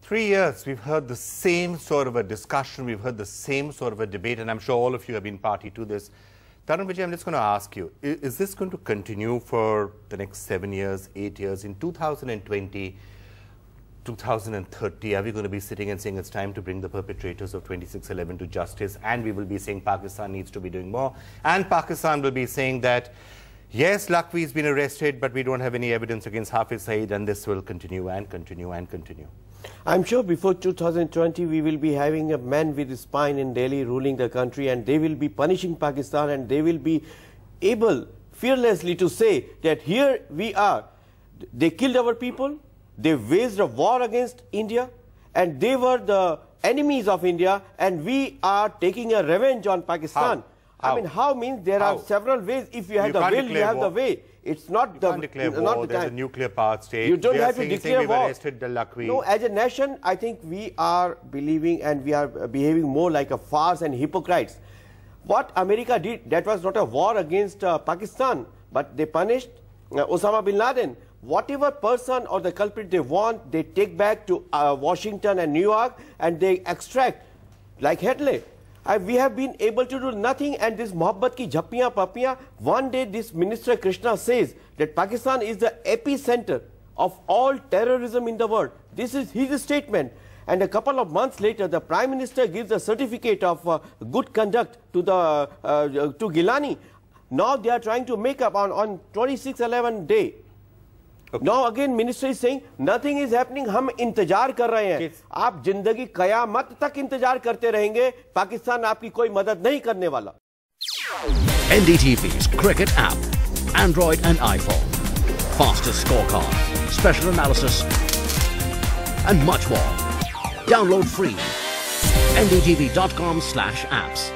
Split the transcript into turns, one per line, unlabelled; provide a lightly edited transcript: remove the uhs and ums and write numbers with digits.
3 years, we've heard the same sort of a discussion, we've heard the same sort of a debate, and I'm sure all of you have been party to this. Tarun Vijay, I'm just going to ask you, is this going to continue for the next 7 years, 8 years? In 2020, 2030, are we going to be sitting and saying it's time to bring the perpetrators of 26/11 to justice, and we will be saying Pakistan needs to be doing more, and Pakistan will be saying that, yes, Lakhvi has been arrested, but we don't have any evidence against Hafiz Saeed, and this will continue and continue and continue?
I'm sure before 2020 we will be having a man with a spine in Delhi ruling the country, and they will be punishing Pakistan, and they will be able fearlessly to say that here we are. They killed our people, they waged a war against India, and they were the enemies of India, and we are taking a revenge on Pakistan.
How?
I mean, how means there are several ways. If you have the will, you have the way. It's not
you
the
can't declare war.
not the
There's
time.
a nuclear power state.
You don't
They are
have to
saying
declare
we've
war.
arrested the Lakhvi.
No, as a nation, I think we are believing and we are behaving more like a farce and hypocrites. What America did, that was not a war against Pakistan, but they punished Osama bin Laden. Whatever person or the culprit they want, they take back to Washington and New York, and they extract, like Headley. We have been able to do nothing, and this Mohabbat ki jhappiyan pappiyan. One day this Minister Krishna says that Pakistan is the epicenter of all terrorism in the world. This is his statement. And a couple of months later, the Prime Minister gives a certificate of good conduct to Gilani. Now they are trying to make up on 26/11 day. Okay. Now again minister is saying nothing is happening, हम इंतजार कर रहे हैं. आप जिंदगी कयामत तक इंतजार करते रहेंगे, पाकिस्तान आपकी कोई मदद नहीं करने वाला.
NDTV's cricket app, Android and iPhone, fastest scorecard, special analysis and much more. Download free. ndtv.com/apps.